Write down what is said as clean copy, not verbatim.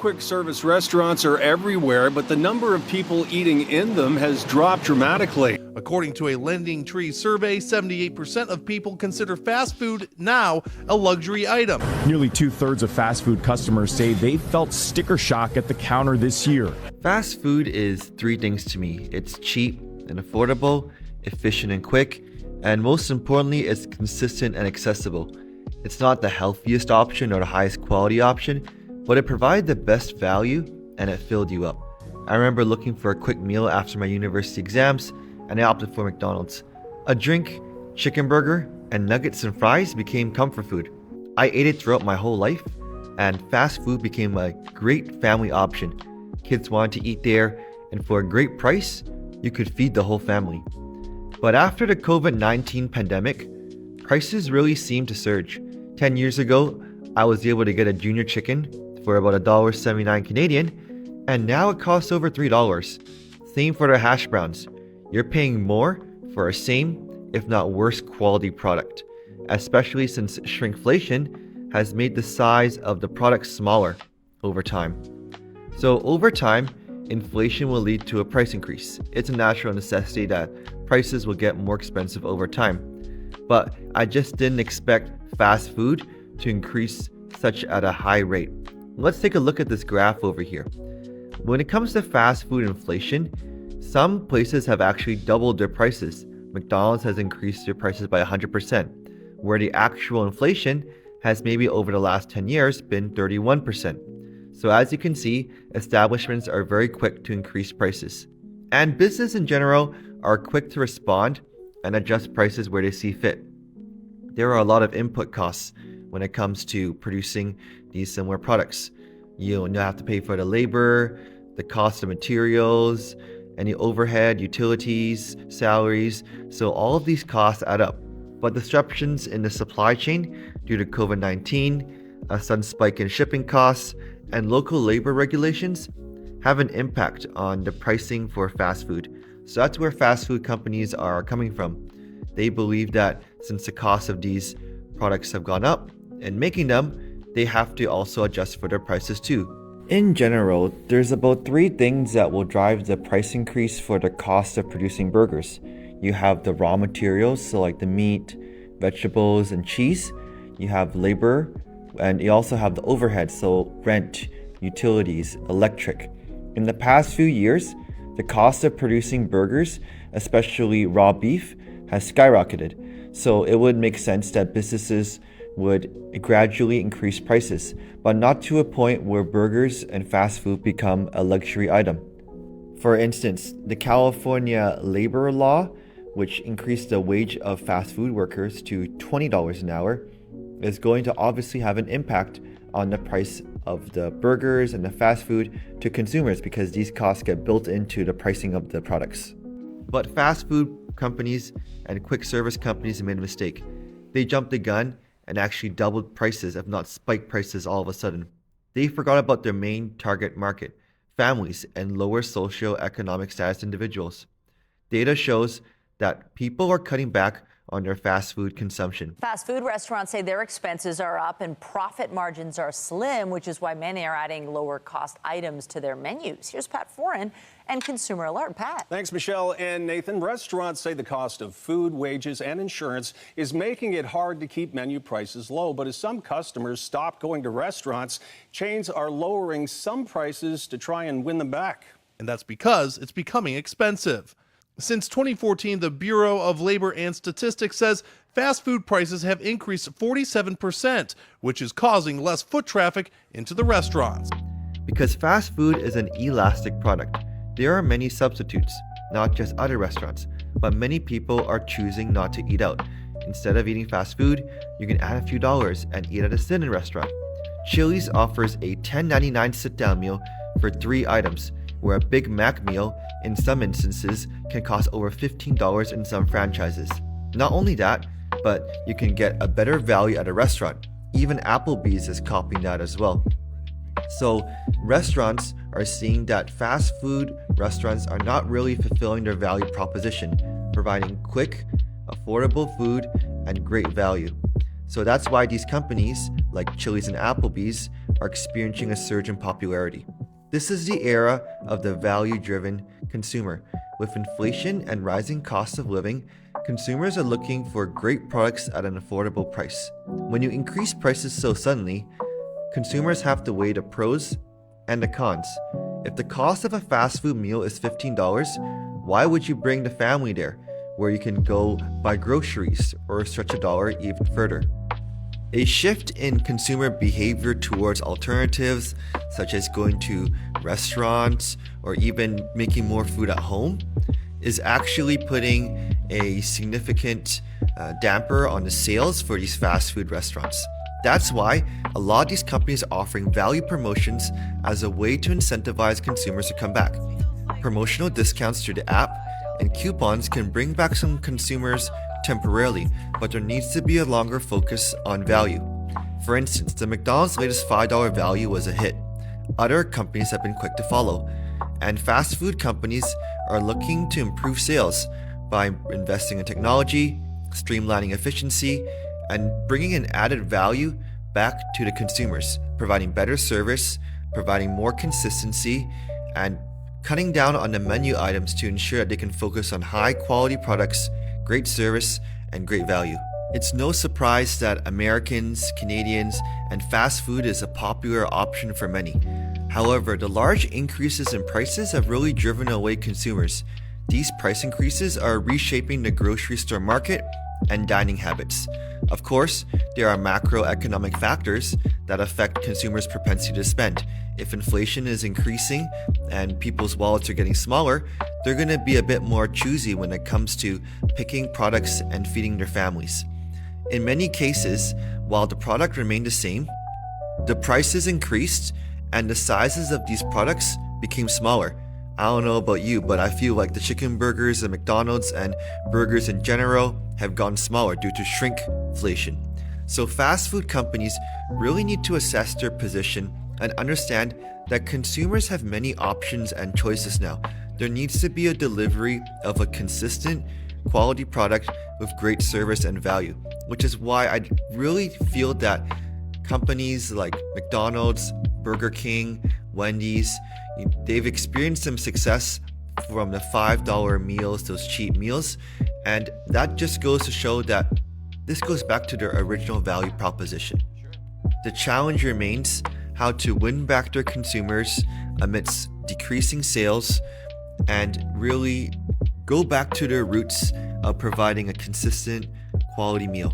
quick service restaurants are everywhere, but the number of people eating in them has dropped dramatically. According to a Lending Tree survey, 78% of people consider fast food now a luxury item. Nearly 2/3 of fast food customers say they felt sticker shock at the counter this year. Fast food is three things to me. It's cheap and affordable, efficient and quick, and most importantly, it's consistent and accessible. It's not the healthiest option or the highest quality option, but it provided the best value and it filled you up. I remember looking for a quick meal after my university exams, and I opted for McDonald's. A drink, chicken burger, and nuggets and fries became comfort food. I ate it throughout my whole life, and fast food became a great family option. Kids wanted to eat there, and for a great price, you could feed the whole family. But after the COVID-19 pandemic, prices really seemed to surge. 10 years ago, I was able to get a junior chicken for about $1.79 Canadian, and now it costs over $3. Same for the hash browns. You're paying more for a same, if not worse quality product, especially since shrinkflation has made the size of the product smaller over time. So over time, inflation will lead to a price increase. It's a natural necessity that prices will get more expensive over time. But I just didn't expect fast food to increase such at a high rate. Let's take a look at this graph over here. When it comes to fast food inflation, some places have actually doubled their prices. McDonald's has increased their prices by 100%, where the actual inflation has maybe over the last 10 years been 31%. So as you can see, establishments are very quick to increase prices. And business in general are quick to respond and adjust prices where they see fit. There are a lot of input costs when it comes to producing these similar products. You'll have to pay for the labor, the cost of materials, any overhead, utilities, salaries. So all of these costs add up. But disruptions in the supply chain due to COVID-19, a sudden spike in shipping costs, and local labor regulations have an impact on the pricing for fast food. So that's where fast food companies are coming from. They believe that since the cost of these products have gone up in making them, they have to also adjust for their prices too. In general, there's about three things that will drive the price increase for the cost of producing burgers. You have the raw materials, so like the meat, vegetables, and cheese. You have labor, and you also have the overhead, so rent, utilities, electric. In the past few years, the cost of producing burgers, especially raw beef, has skyrocketed. So it would make sense that businesses would gradually increase prices, but not to a point where burgers and fast food become a luxury item. For instance, the California labor law, which increased the wage of fast food workers to $20 an hour, is going to obviously have an impact on the price of the burgers and the fast food to consumers because these costs get built into the pricing of the products. But fast food companies and quick service companies made a mistake. They jumped the gun and actually doubled prices, if not spiked prices all of a sudden. They forgot about their main target market, families and lower socioeconomic status individuals. Data shows that people are cutting back on their fast food consumption. Fast food restaurants say their expenses are up and profit margins are slim, which is why many are adding lower cost items to their menus. Here's Pat Foran and Consumer Alert. Pat. Thanks, Michelle and Nathan. Restaurants say the cost of food, wages, and insurance is making it hard to keep menu prices low. But as some customers stop going to restaurants, chains are lowering some prices to try and win them back. And that's because it's becoming expensive. Since 2014, the Bureau of Labor and Statistics says fast food prices have increased 47%, which is causing less foot traffic into the restaurants. Because fast food is an elastic product, there are many substitutes, not just other restaurants, but many people are choosing not to eat out. Instead of eating fast food, you can add a few dollars and eat at a sit-in restaurant. Chili's offers a $10.99 sit-down meal for 3 items, where a Big Mac meal, in some instances, can cost over $15 in some franchises. Not only that, but you can get a better value at a restaurant. Even Applebee's is copying that as well. So restaurants are seeing that fast food restaurants are not really fulfilling their value proposition, providing quick, affordable food and great value. So that's why these companies like Chili's and Applebee's are experiencing a surge in popularity. This is the era of the value-driven consumer. With inflation and rising costs of living, consumers are looking for great products at an affordable price. When you increase prices so suddenly, consumers have to weigh the pros and the cons. If the cost of a fast food meal is $15, why would you bring the family there, where you can go buy groceries or stretch a dollar even further? A shift in consumer behavior towards alternatives, such as going to restaurants or even making more food at home, is actually putting a significant damper on the sales for these fast food restaurants. That's why a lot of these companies are offering value promotions as a way to incentivize consumers to come back. Promotional discounts through the app and coupons can bring back some consumers temporarily, but there needs to be a longer focus on value. For instance, the McDonald's latest $5 value was a hit. Other companies have been quick to follow, and fast food companies are looking to improve sales by investing in technology, streamlining efficiency, and bringing an added value back to the consumers, providing better service, providing more consistency, and cutting down on the menu items to ensure that they can focus on high quality products, great service, and great value. It's no surprise that Americans, Canadians, and fast food is a popular option for many. However, the large increases in prices have really driven away consumers. These price increases are reshaping the grocery store market and dining habits. Of course, there are macroeconomic factors that affect consumers' propensity to spend. If inflation is increasing and people's wallets are getting smaller, they're going to be a bit more choosy when it comes to picking products and feeding their families. In many cases, while the product remained the same, the prices increased and the sizes of these products became smaller. I don't know about you, but I feel like the chicken burgers at McDonald's and burgers in general have gone smaller due to shrinkflation. So fast food companies really need to assess their position and understand that consumers have many options and choices now. There needs to be a delivery of a consistent quality product with great service and value, which is why I really feel that companies like McDonald's, Burger King, Wendy's, they've experienced some success from the $5 meals, those cheap meals, and that just goes to show that this goes back to their original value proposition. The challenge remains how to win back their consumers amidst decreasing sales and really go back to their roots of providing a consistent quality meal.